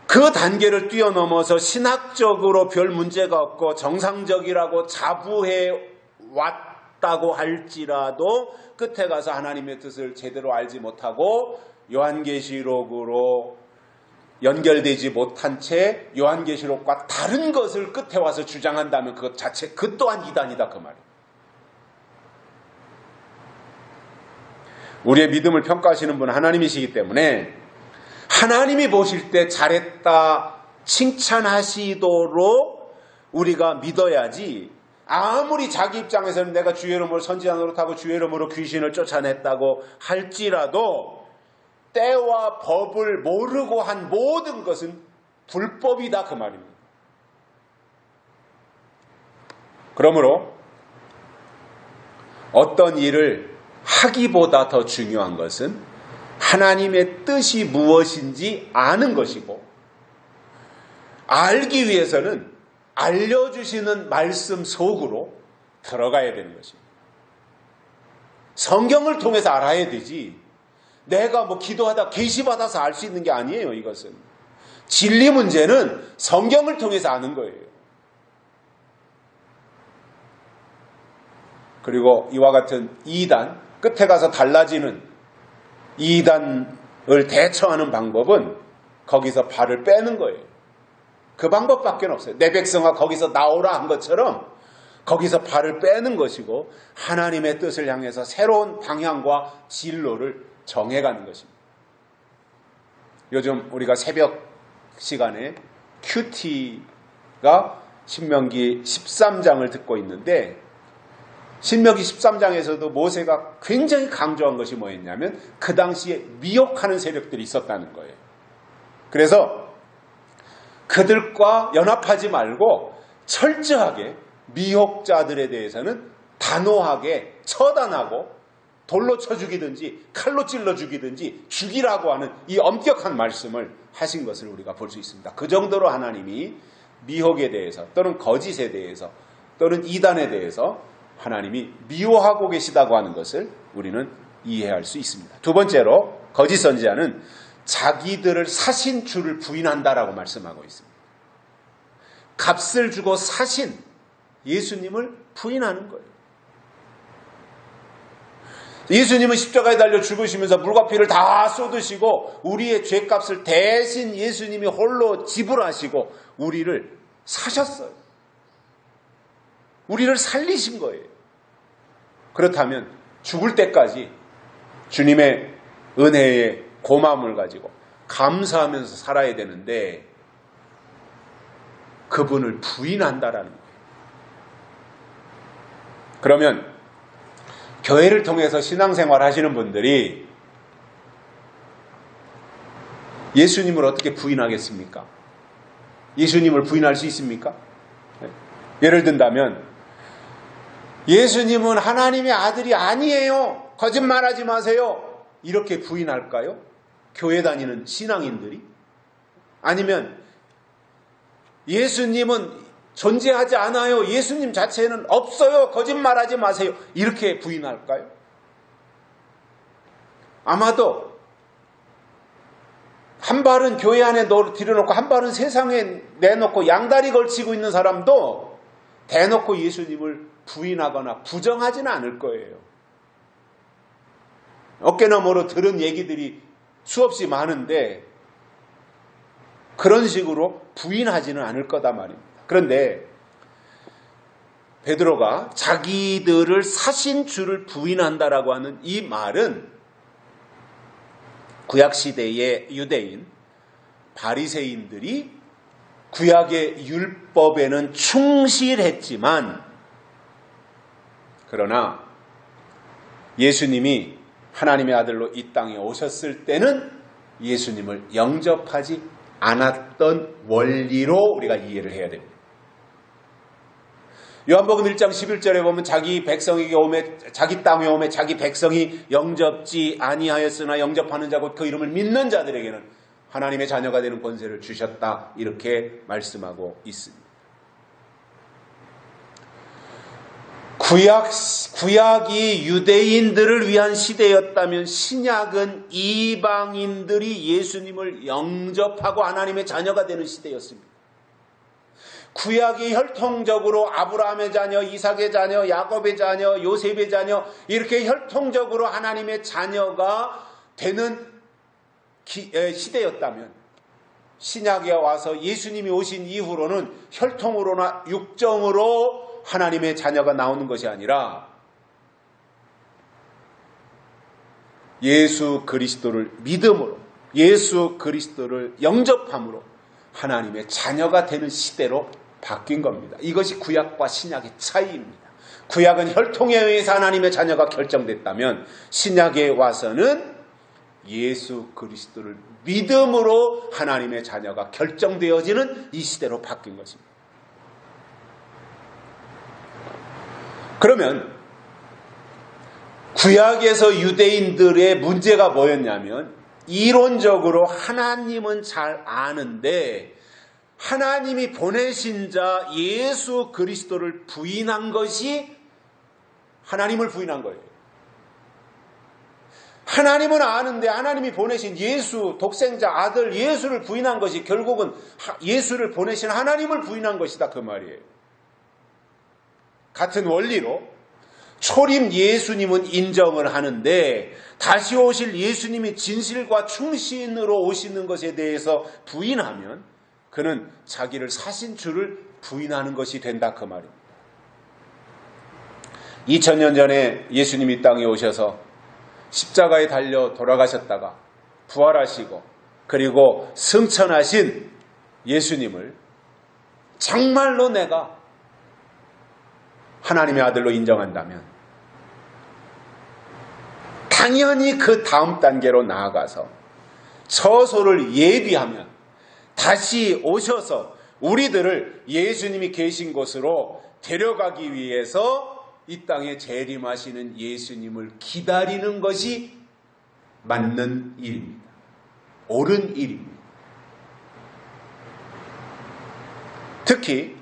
그 단계를 뛰어넘어서 신학적으로 별 문제가 없고 정상적이라고 자부해 왔다고 할지라도 끝에 가서 하나님의 뜻을 제대로 알지 못하고 요한계시록으로 연결되지 못한 채 요한계시록과 다른 것을 끝에 와서 주장한다면 그것 자체 그 또한 이단이다 그 말이에요. 우리의 믿음을 평가하시는 분은 하나님이시기 때문에 하나님이 보실 때 잘했다 칭찬하시도록 우리가 믿어야지 아무리 자기 입장에서는 내가 주의 이름으로 선지자 노릇하고 주의 이름으로 귀신을 쫓아냈다고 할지라도 때와 법을 모르고 한 모든 것은 불법이다 그 말입니다. 그러므로 어떤 일을 하기보다 더 중요한 것은 하나님의 뜻이 무엇인지 아는 것이고 알기 위해서는 알려주시는 말씀 속으로 들어가야 되는 것입니다. 성경을 통해서 알아야 되지 내가 뭐 기도하다 계시받아서 알 수 있는 게 아니에요. 이것은 진리 문제는 성경을 통해서 아는 거예요. 그리고 이와 같은 이단 끝에 가서 달라지는 이단을 대처하는 방법은 거기서 발을 빼는 거예요. 그 방법밖에 없어요. 내 백성아 거기서 나오라 한 것처럼 거기서 발을 빼는 것이고 하나님의 뜻을 향해서 새로운 방향과 진로를 정해가는 것입니다. 요즘 우리가 새벽 시간에 큐티가 신명기 13장을 듣고 있는데 신명기 13장에서도 모세가 굉장히 강조한 것이 뭐였냐면 그 당시에 미혹하는 세력들이 있었다는 거예요. 그래서 그들과 연합하지 말고 철저하게 미혹자들에 대해서는 단호하게 처단하고 돌로 쳐 죽이든지 칼로 찔러 죽이든지 죽이라고 하는 이 엄격한 말씀을 하신 것을 우리가 볼 수 있습니다. 그 정도로 하나님이 미혹에 대해서 또는 거짓에 대해서 또는 이단에 대해서 하나님이 미워하고 계시다고 하는 것을 우리는 이해할 수 있습니다. 두 번째로 거짓 선지자는 자기들을 사신 주를 부인한다라고 말씀하고 있습니다. 값을 주고 사신 예수님을 부인하는 거예요. 예수님은 십자가에 달려 죽으시면서 물과 피를 다 쏟으시고 우리의 죄값을 대신 예수님이 홀로 지불하시고 우리를 사셨어요. 우리를 살리신 거예요. 그렇다면 죽을 때까지 주님의 은혜의 고마움을 가지고 감사하면서 살아야 되는데 그분을 부인한다라는 거예요. 그러면 교회를 통해서 신앙생활 하시는 분들이 예수님을 어떻게 부인하겠습니까? 예수님을 부인할 수 있습니까? 예를 든다면 예수님은 하나님의 아들이 아니에요. 거짓말하지 마세요. 이렇게 부인할까요? 교회 다니는 신앙인들이? 아니면 예수님은 존재하지 않아요. 예수님 자체는 없어요. 거짓말하지 마세요. 이렇게 부인할까요? 아마도 한 발은 교회 안에 들여놓고 한 발은 세상에 내놓고 양다리 걸치고 있는 사람도 대놓고 예수님을 부인하거나 부정하지는 않을 거예요. 어깨너머로 들은 얘기들이 수없이 많은데 그런 식으로 부인하지는 않을 거다 말입니다. 그런데 베드로가 자기들을 사신 주를 부인한다라고 하는 이 말은 구약시대의 유대인 바리새인들이 구약의 율법에는 충실했지만 그러나 예수님이 하나님의 아들로 이 땅에 오셨을 때는 예수님을 영접하지 않았던 원리로 우리가 이해를 해야 됩니다. 요한복음 1장 11절에 보면 자기 백성에게 오매 자기 땅에 오매 자기 백성이 영접지 아니하였으나 영접하는 자 곧 그 이름을 믿는 자들에게는 하나님의 자녀가 되는 권세를 주셨다 이렇게 말씀하고 있습니다. 구약이 유대인들을 위한 시대였다면 신약은 이방인들이 예수님을 영접하고 하나님의 자녀가 되는 시대였습니다. 구약이 혈통적으로 아브라함의 자녀, 이삭의 자녀, 야곱의 자녀, 요셉의 자녀 이렇게 혈통적으로 하나님의 자녀가 되는 시대였다면 신약에 와서 예수님이 오신 이후로는 혈통으로나 육정으로 하나님의 자녀가 나오는 것이 아니라 예수 그리스도를 믿음으로 예수 그리스도를 영접함으로 하나님의 자녀가 되는 시대로 바뀐 겁니다. 이것이 구약과 신약의 차이입니다. 구약은 혈통에 의해서 하나님의 자녀가 결정됐다면 신약에 와서는 예수 그리스도를 믿음으로 하나님의 자녀가 결정되어지는 이 시대로 바뀐 것입니다. 그러면 구약에서 유대인들의 문제가 뭐였냐면 이론적으로 하나님은 잘 아는데 하나님이 보내신 자 예수 그리스도를 부인한 것이 하나님을 부인한 거예요. 하나님은 아는데 하나님이 보내신 예수 독생자 아들 예수를 부인한 것이 결국은 예수를 보내신 하나님을 부인한 것이다 그 말이에요. 같은 원리로 초림 예수님은 인정을 하는데 다시 오실 예수님이 진실과 충신으로 오시는 것에 대해서 부인하면 그는 자기를 사신 주를 부인하는 것이 된다 그 말입니다. 2000년 전에 예수님이 이 땅에 오셔서 십자가에 달려 돌아가셨다가 부활하시고 그리고 승천하신 예수님을 정말로 내가 하나님의 아들로 인정한다면 당연히 그 다음 단계로 나아가서 처소를 예비하면 다시 오셔서 우리들을 예수님이 계신 곳으로 데려가기 위해서 이 땅에 재림하시는 예수님을 기다리는 것이 맞는 일입니다. 옳은 일입니다. 특히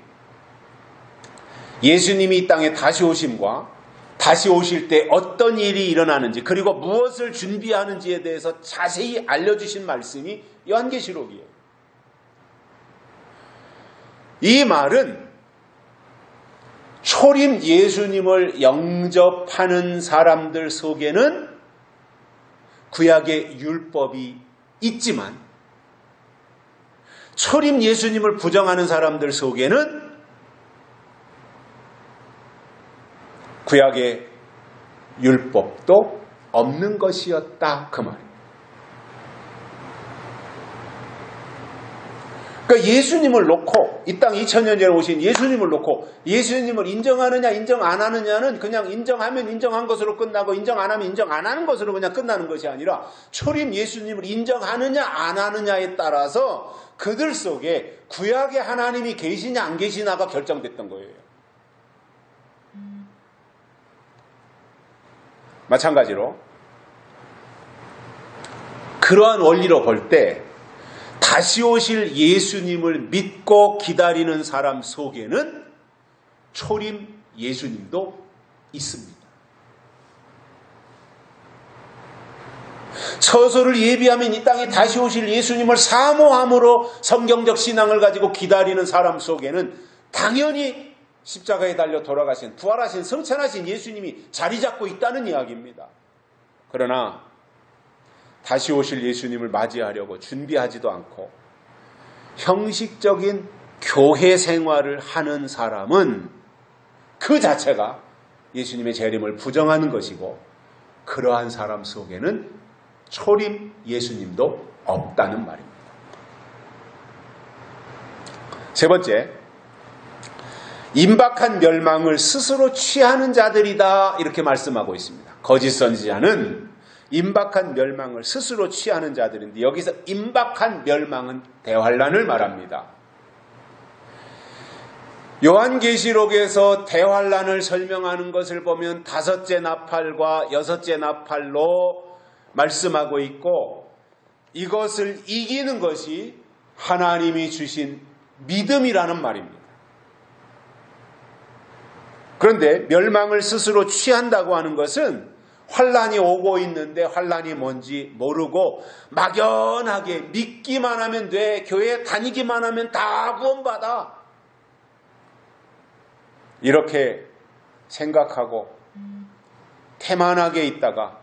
예수님이 이 땅에 다시 오심과 다시 오실 때 어떤 일이 일어나는지 그리고 무엇을 준비하는지에 대해서 자세히 알려주신 말씀이 요한계시록이에요. 이 말은 초림 예수님을 영접하는 사람들 속에는 구약의 율법이 있지만 초림 예수님을 부정하는 사람들 속에는 구약의 율법도 없는 것이었다. 그 말입니다. 그러니까 예수님을 놓고 이 땅 2000년 전에 오신 예수님을 놓고 예수님을 인정하느냐 인정 안 하느냐는 그냥 인정하면 인정한 것으로 끝나고 인정 안 하면 인정 안 하는 것으로 그냥 끝나는 것이 아니라 초림 예수님을 인정하느냐 안 하느냐에 따라서 그들 속에 구약의 하나님이 계시냐 안 계시냐가 결정됐던 거예요. 마찬가지로 그러한 원리로 볼 때 다시 오실 예수님을 믿고 기다리는 사람 속에는 초림 예수님도 있습니다. 처소를 예비하면 이 땅에 다시 오실 예수님을 사모함으로 성경적 신앙을 가지고 기다리는 사람 속에는 당연히 십자가에 달려 돌아가신 부활하신 승천하신 예수님이 자리 잡고 있다는 이야기입니다. 그러나 다시 오실 예수님을 맞이하려고 준비하지도 않고 형식적인 교회 생활을 하는 사람은 그 자체가 예수님의 재림을 부정하는 것이고 그러한 사람 속에는 초림 예수님도 없다는 말입니다. 세 번째, 임박한 멸망을 스스로 취하는 자들이다 이렇게 말씀하고 있습니다. 거짓 선지자는 임박한 멸망을 스스로 취하는 자들인데 여기서 임박한 멸망은 대환란을 말합니다. 요한계시록에서 대환란을 설명하는 것을 보면 다섯째 나팔과 여섯째 나팔로 말씀하고 있고 이것을 이기는 것이 하나님이 주신 믿음이라는 말입니다. 그런데 멸망을 스스로 취한다고 하는 것은 환란이 오고 있는데 환란이 뭔지 모르고 막연하게 믿기만 하면 돼, 교회 다니기만 하면 다 구원받아 이렇게 생각하고 태만하게 있다가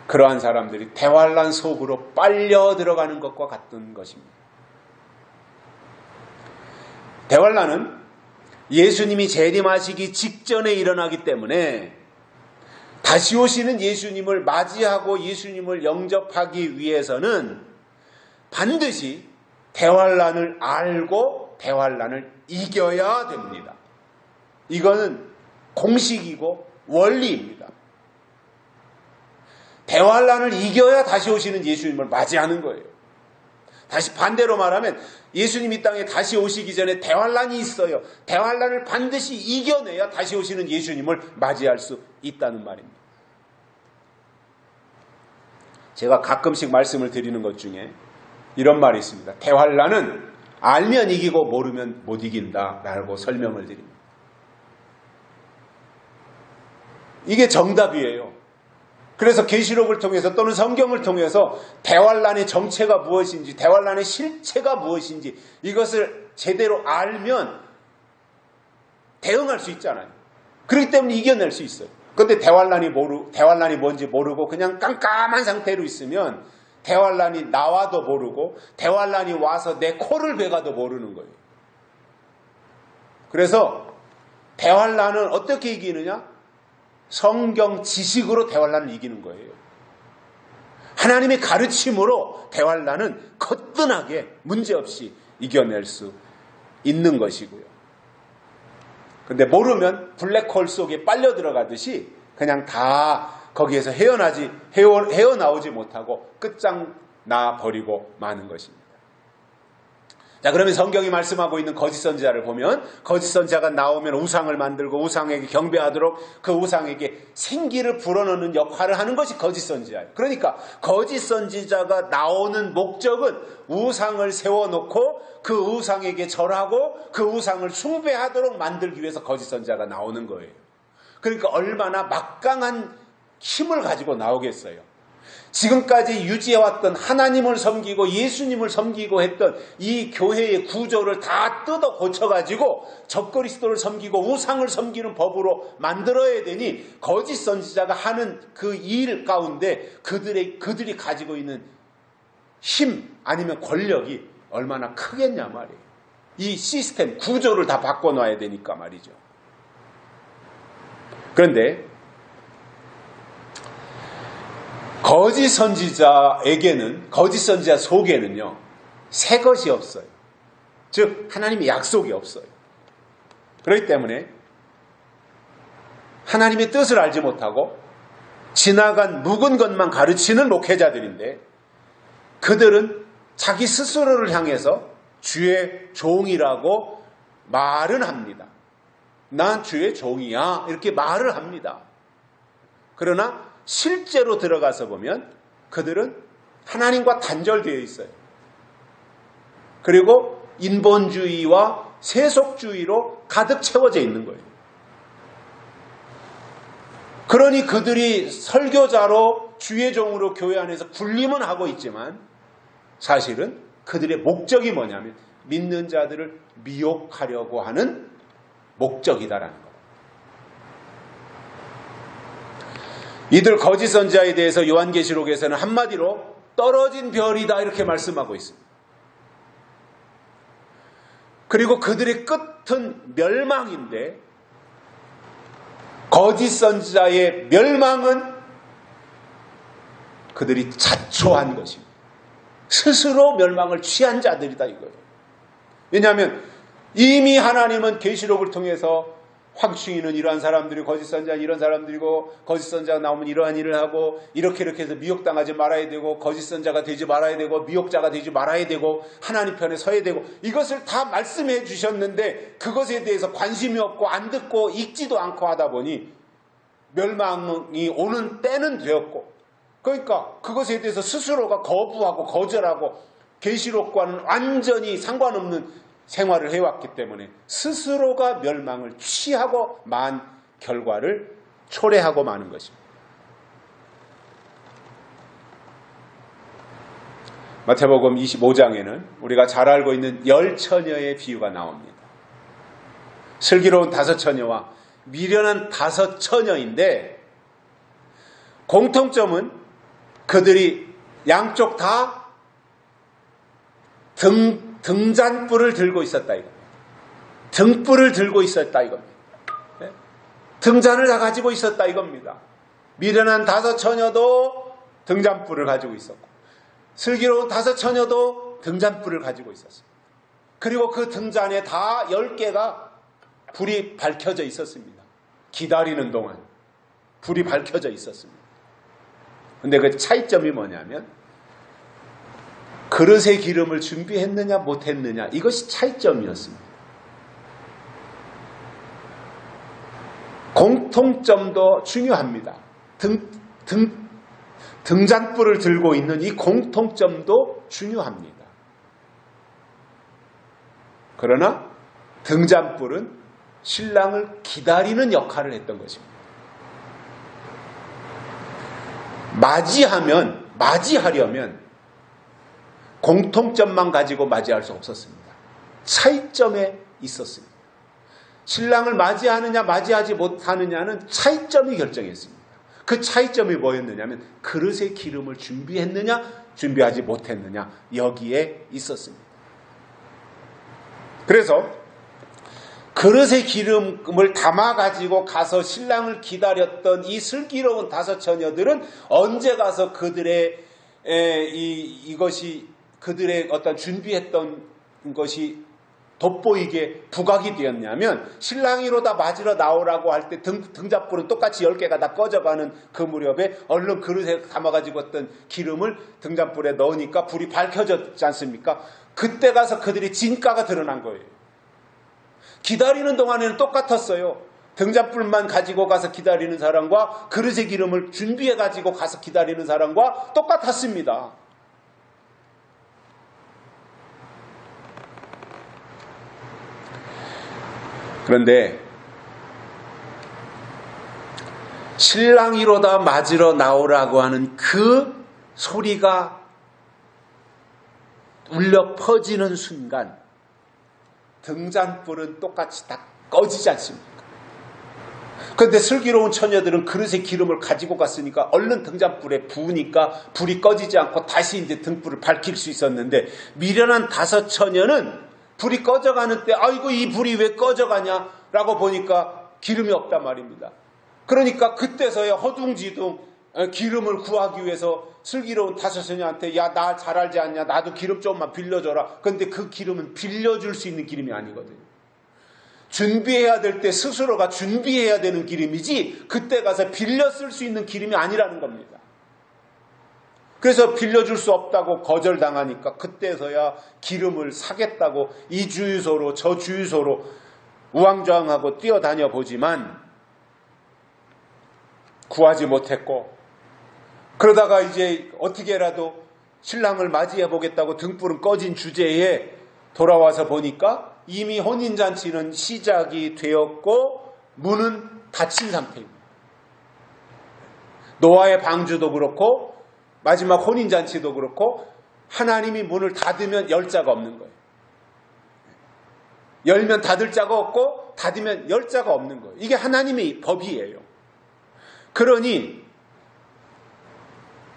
그러한 사람들이 대환란 속으로 빨려 들어가는 것과 같은 것입니다. 대환란은 예수님이 재림하시기 직전에 일어나기 때문에 다시 오시는 예수님을 맞이하고 예수님을 영접하기 위해서는 반드시 대환란을 알고 대환란을 이겨야 됩니다. 이거는 공식이고 원리입니다. 대환란을 이겨야 다시 오시는 예수님을 맞이하는 거예요. 다시 반대로 말하면 예수님이 땅에 다시 오시기 전에 대환란이 있어요. 대환란을 반드시 이겨내야 다시 오시는 예수님을 맞이할 수 있다는 말입니다. 제가 가끔씩 말씀을 드리는 것 중에 이런 말이 있습니다. 대환란은 알면 이기고 모르면 못 이긴다라고 설명을 드립니다. 이게 정답이에요. 그래서 계시록을 통해서 또는 성경을 통해서 대환란의 정체가 무엇인지 대환란의 실체가 무엇인지 이것을 제대로 알면 대응할 수 있잖아요. 그렇기 때문에 이겨낼 수 있어요. 그런데 대환란이 뭔지 모르고 그냥 깜깜한 상태로 있으면 대환란이 나와도 모르고 대환란이 와서 내 코를 베가도 모르는 거예요. 그래서 대환란은 어떻게 이기느냐? 성경 지식으로 대환란을 이기는 거예요. 하나님의 가르침으로 대환란은 거뜬하게 문제없이 이겨낼 수 있는 것이고요. 근데 모르면 블랙홀 속에 빨려 들어가듯이 그냥 다 거기에서 헤어나오지 못하고 끝장나 버리고 마는 것입니다. 자, 그러면 성경이 말씀하고 있는 거짓 선지자를 보면 거짓 선지자가 나오면 우상을 만들고 우상에게 경배하도록 그 우상에게 생기를 불어넣는 역할을 하는 것이 거짓 선지자예요. 그러니까 거짓 선지자가 나오는 목적은 우상을 세워놓고 그 우상에게 절하고 그 우상을 숭배하도록 만들기 위해서 거짓 선지자가 나오는 거예요. 그러니까 얼마나 막강한 힘을 가지고 나오겠어요. 지금까지 유지해왔던 하나님을 섬기고 예수님을 섬기고 했던 이 교회의 구조를 다 뜯어 고쳐가지고 적그리스도를 섬기고 우상을 섬기는 법으로 만들어야 되니 거짓 선지자가 하는 그 일 가운데 그들이 가지고 있는 힘 아니면 권력이 얼마나 크겠냐 말이에요. 이 시스템 구조를 다 바꿔놔야 되니까 말이죠. 그런데 거짓 선지자에게는, 거짓 선지자 속에는요, 새 것이 없어요. 즉 하나님의 약속이 없어요. 그렇기 때문에 하나님의 뜻을 알지 못하고 지나간 묵은 것만 가르치는 목회자들인데, 그들은 자기 스스로를 향해서 주의 종이라고 말은 합니다. 난 주의 종이야, 이렇게 말을 합니다. 그러나 실제로 들어가서 보면 그들은 하나님과 단절되어 있어요. 그리고 인본주의와 세속주의로 가득 채워져 있는 거예요. 그러니 그들이 설교자로 주의 종으로 교회 안에서 군림은 하고 있지만 사실은 그들의 목적이 뭐냐면 믿는 자들을 미혹하려고 하는 목적이다라는 거예요. 이들 거짓 선지자에 대해서 요한계시록에서는 한마디로 떨어진 별이다 이렇게 말씀하고 있습니다. 그리고 그들의 끝은 멸망인데, 거짓 선지자의 멸망은 그들이 자초한 것입니다. 스스로 멸망을 취한 자들이다 이거예요. 왜냐하면 이미 하나님은 계시록을 통해서 황충이는 이러한 사람들이, 거짓 선지자는 이런 사람들이고, 거짓 선지자가 나오면 이러한 일을 하고, 이렇게 해서 미혹당하지 말아야 되고, 거짓 선지자가 되지 말아야 되고, 미혹자가 되지 말아야 되고, 하나님 편에 서야 되고, 이것을 다 말씀해 주셨는데 그것에 대해서 관심이 없고 안 듣고 읽지도 않고 하다 보니 멸망이 오는 때는 되었고, 그러니까 그것에 대해서 스스로가 거부하고 거절하고 계시록과는 완전히 상관없는 생활을 해왔기 때문에 스스로가 멸망을 취하고 만 결과를 초래하고 마는 것입니다. 마태복음 25장에는 우리가 잘 알고 있는 10처녀의 비유가 나옵니다. 슬기로운 5처녀와 미련한 5처녀인데 공통점은 그들이 양쪽 다 등잔불을 들고 있었다 이겁니다. 등불을 들고 있었다 이겁니다. 네? 등잔을 다 가지고 있었다 이겁니다. 미련한 5처녀도 등잔불을 가지고 있었고, 슬기로운 5처녀도 등잔불을 가지고 있었습니다. 그리고 그 등잔에 다 10개가 불이 밝혀져 있었습니다. 기다리는 동안 불이 밝혀져 있었습니다. 근데 그 차이점이 뭐냐면 그릇의 기름을 준비했느냐 못했느냐, 이것이 차이점이었습니다. 공통점도 중요합니다. 등잔불을 들고 있는 이 공통점도 중요합니다. 그러나 등잔불은 신랑을 기다리는 역할을 했던 것입니다. 맞이하려면 공통점만 가지고 맞이할 수 없었습니다. 차이점에 있었습니다. 신랑을 맞이하느냐 맞이하지 못하느냐는 차이점이 결정했습니다. 그 차이점이 뭐였느냐면 그릇의 기름을 준비했느냐 준비하지 못했느냐, 여기에 있었습니다. 그래서 그릇의 기름을 담아가지고 가서 신랑을 기다렸던 이 슬기로운 5처녀들은 언제 가서 그들의 이것이 그들의 어떤 준비했던 것이 돋보이게 부각이 되었냐면, 신랑이로다 맞으러 나오라고 할 때 등잔불은 똑같이 10개가 다 꺼져가는 그 무렵에 얼른 그릇에 담아가지고 어떤 기름을 등잔불에 넣으니까 불이 밝혀졌지 않습니까? 그때 가서 그들의 진가가 드러난 거예요. 기다리는 동안에는 똑같았어요. 등잔불만 가지고 가서 기다리는 사람과 그릇의 기름을 준비해 가지고 가서 기다리는 사람과 똑같았습니다. 그런데 신랑이로다 맞으러 나오라고 하는 그 소리가 울려 퍼지는 순간 등잔불은 똑같이 다 꺼지지 않습니까? 그런데 슬기로운 처녀들은 그릇에 기름을 가지고 갔으니까 얼른 등잔불에 부으니까 불이 꺼지지 않고 다시 이제 등불을 밝힐 수 있었는데, 미련한 5 처녀는 불이 꺼져가는 때 아이고 이 불이 왜 꺼져가냐라고 보니까 기름이 없단 말입니다. 그러니까 그때서야 허둥지둥 기름을 구하기 위해서 슬기로운 5 처녀한테 야, 나 잘 알지 않냐, 나도 기름 조금만 빌려줘라. 그런데 그 기름은 빌려줄 수 있는 기름이 아니거든요. 준비해야 될 때 스스로가 준비해야 되는 기름이지 그때 가서 빌려 쓸 수 있는 기름이 아니라는 겁니다. 그래서 빌려줄 수 없다고 거절당하니까 그때서야 기름을 사겠다고 이 주유소로 저 주유소로 우왕좌왕하고 뛰어다녀 보지만 구하지 못했고, 그러다가 이제 어떻게라도 신랑을 맞이해 보겠다고 등불은 꺼진 주제에 돌아와서 보니까 이미 혼인잔치는 시작이 되었고 문은 닫힌 상태입니다. 노아의 방주도 그렇고 마지막 혼인잔치도 그렇고 하나님이 문을 닫으면 열 자가 없는 거예요. 열면 닫을 자가 없고 닫으면 열 자가 없는 거예요. 이게 하나님의 법이에요. 그러니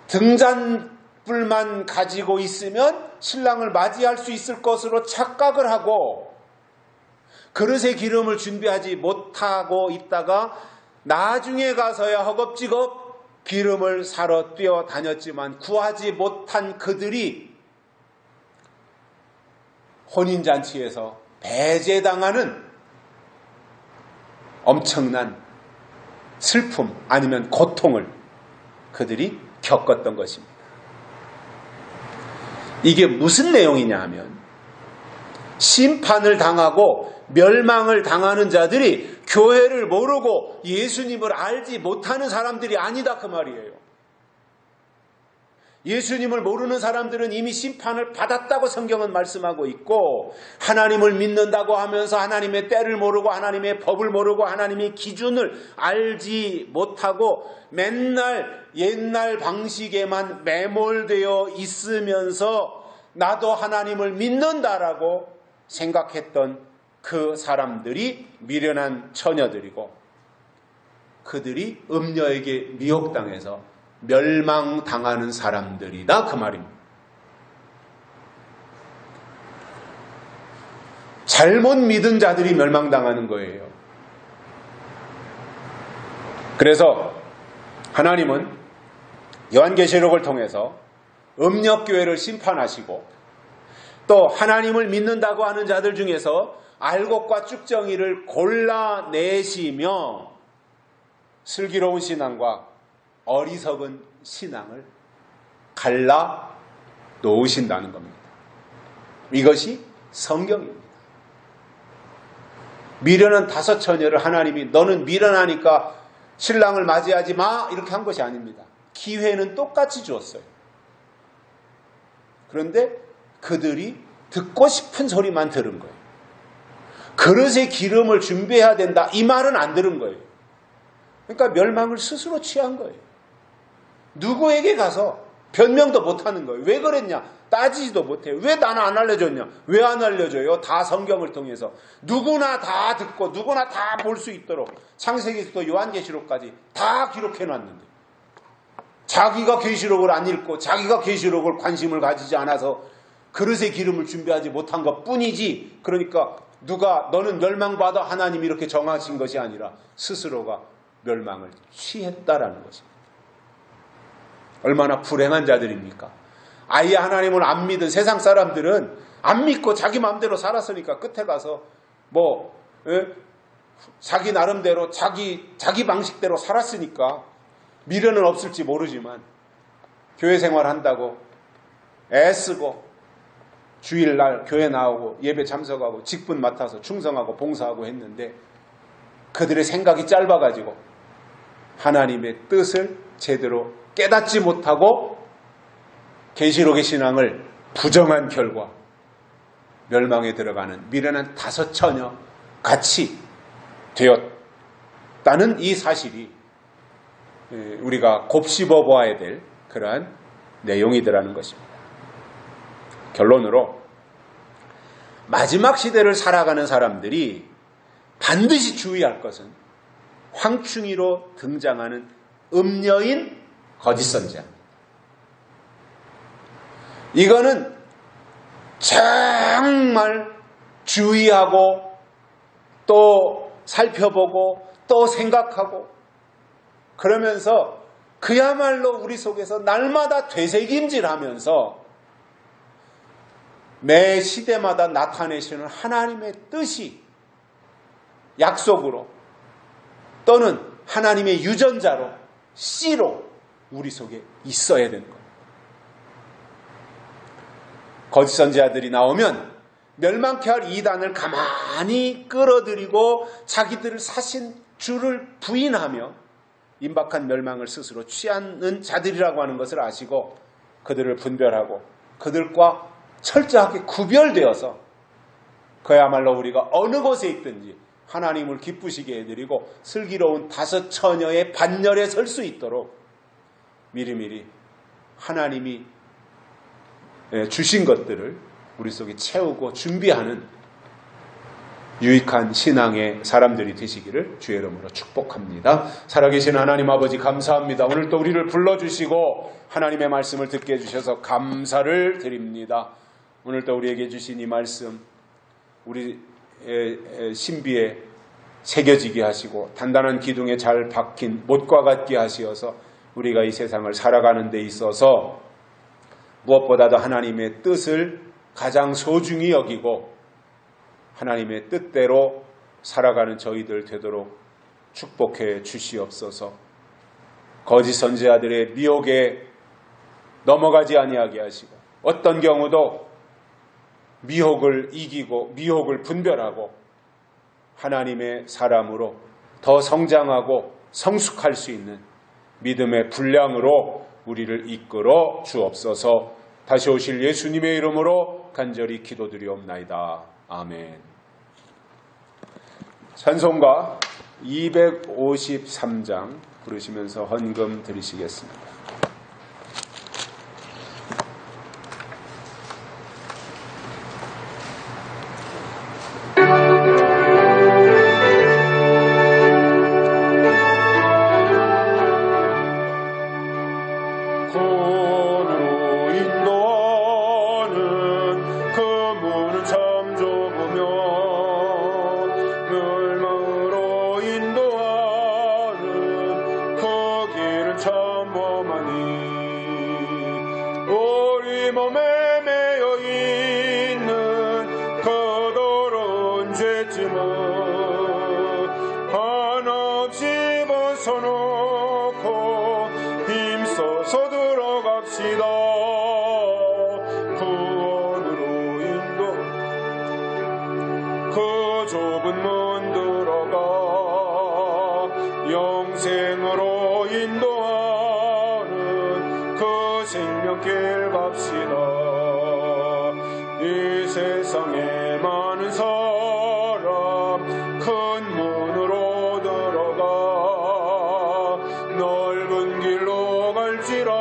등잔불만 가지고 있으면 신랑을 맞이할 수 있을 것으로 착각을 하고 그릇에 기름을 준비하지 못하고 있다가 나중에 가서야 허겁지겁 기름을 사러 뛰어다녔지만 구하지 못한 그들이 혼인잔치에서 배제당하는 엄청난 슬픔 아니면 고통을 그들이 겪었던 것입니다. 이게 무슨 내용이냐 하면 심판을 당하고 멸망을 당하는 자들이 교회를 모르고 예수님을 알지 못하는 사람들이 아니다 그 말이에요. 예수님을 모르는 사람들은 이미 심판을 받았다고 성경은 말씀하고 있고, 하나님을 믿는다고 하면서 하나님의 때를 모르고 하나님의 법을 모르고 하나님의 기준을 알지 못하고 맨날 옛날 방식에만 매몰되어 있으면서 나도 하나님을 믿는다라고 생각했던 그 사람들이 미련한 처녀들이고, 그들이 음녀에게 미혹당해서 멸망당하는 사람들이다 그 말입니다. 잘못 믿은 자들이 멸망당하는 거예요. 그래서 하나님은 요한계시록을 통해서 음력교회를 심판하시고 또 하나님을 믿는다고 하는 자들 중에서 알곡과 쭉정이를 골라내시며 슬기로운 신앙과 어리석은 신앙을 갈라 놓으신다는 겁니다. 이것이 성경입니다. 미련한 5 처녀를 하나님이 너는 미련하니까 신랑을 맞이하지 마 이렇게 한 것이 아닙니다. 기회는 똑같이 주었어요. 그런데 그들이 듣고 싶은 소리만 들은 거예요. 그릇에 기름을 준비해야 된다 이 말은 안 들은 거예요. 그러니까 멸망을 스스로 취한 거예요. 누구에게 가서 변명도 못하는 거예요. 왜 그랬냐? 따지지도 못해요. 왜 나는 안 알려줬냐? 왜 안 알려줘요? 다 성경을 통해서 누구나 다 듣고 누구나 다 볼 수 있도록 창세기부터 요한계시록까지 다 기록해놨는데 자기가 계시록을 안 읽고 자기가 계시록을 관심을 가지지 않아서 그릇에 기름을 준비하지 못한 것 뿐이지, 그러니까 누가 너는 멸망받아 하나님이 이렇게 정하신 것이 아니라 스스로가 멸망을 취했다라는 것입니다. 얼마나 불행한 자들입니까? 아예 하나님을 안 믿은 세상 사람들은 안 믿고 자기 마음대로 살았으니까 끝에 가서 자기 나름대로 자기 방식대로 살았으니까 미련은 없을지 모르지만 교회 생활한다고 애쓰고 주일날 교회 나오고 예배 참석하고 직분 맡아서 충성하고 봉사하고 했는데 그들의 생각이 짧아가지고 하나님의 뜻을 제대로 깨닫지 못하고 계시록의 신앙을 부정한 결과 멸망에 들어가는 미련한 5 처녀 같이 되었다는 이 사실이 우리가 곱씹어 보아야 될 그러한 내용이더라는 것입니다. 결론으로 마지막 시대를 살아가는 사람들이 반드시 주의할 것은 황충이로 등장하는 음녀인 거짓 선지자입니다. 이거는 정말 주의하고 또 살펴보고 또 생각하고 그러면서 그야말로 우리 속에서 날마다 되새김질하면서 매 시대마다 나타내시는 하나님의 뜻이 약속으로 또는 하나님의 유전자로 씨로 우리 속에 있어야 되는 겁니다. 거짓 선지자들이 나오면 멸망케 할 이단을 가만히 끌어들이고 자기들을 사신 주를 부인하며 임박한 멸망을 스스로 취하는 자들이라고 하는 것을 아시고 그들을 분별하고 그들과 철저하게 구별되어서 그야말로 우리가 어느 곳에 있든지 하나님을 기쁘시게 해드리고 슬기로운 다섯 처녀의 반열에 설 수 있도록 미리미리 하나님이 주신 것들을 우리 속에 채우고 준비하는 유익한 신앙의 사람들이 되시기를 주의 이름으로 축복합니다. 살아계신 하나님 아버지 감사합니다. 오늘 또 우리를 불러주시고 하나님의 말씀을 듣게 해주셔서 감사를 드립니다. 오늘 또 우리에게 주신 이 말씀 우리 신비에 새겨지게 하시고 단단한 기둥에 잘 박힌 못과 같게 하시어서 우리가 이 세상을 살아가는 데 있어서 무엇보다도 하나님의 뜻을 가장 소중히 여기고 하나님의 뜻대로 살아가는 저희들 되도록 축복해 주시옵소서. 거짓 선지자들의 미혹에 넘어가지 아니하게 하시고 어떤 경우도 미혹을 이기고 미혹을 분별하고 하나님의 사람으로 더 성장하고 성숙할 수 있는 믿음의 분량으로 우리를 이끌어 주옵소서. 다시 오실 예수님의 이름으로 간절히 기도드리옵나이다. 아멘. 찬송가 253장 부르시면서 헌금 드리시겠습니다. 영생으로 인도하는 그 생명길 갑시다. 이 세상에 많은 사람 큰 문으로 들어가 넓은 길로 갈지라.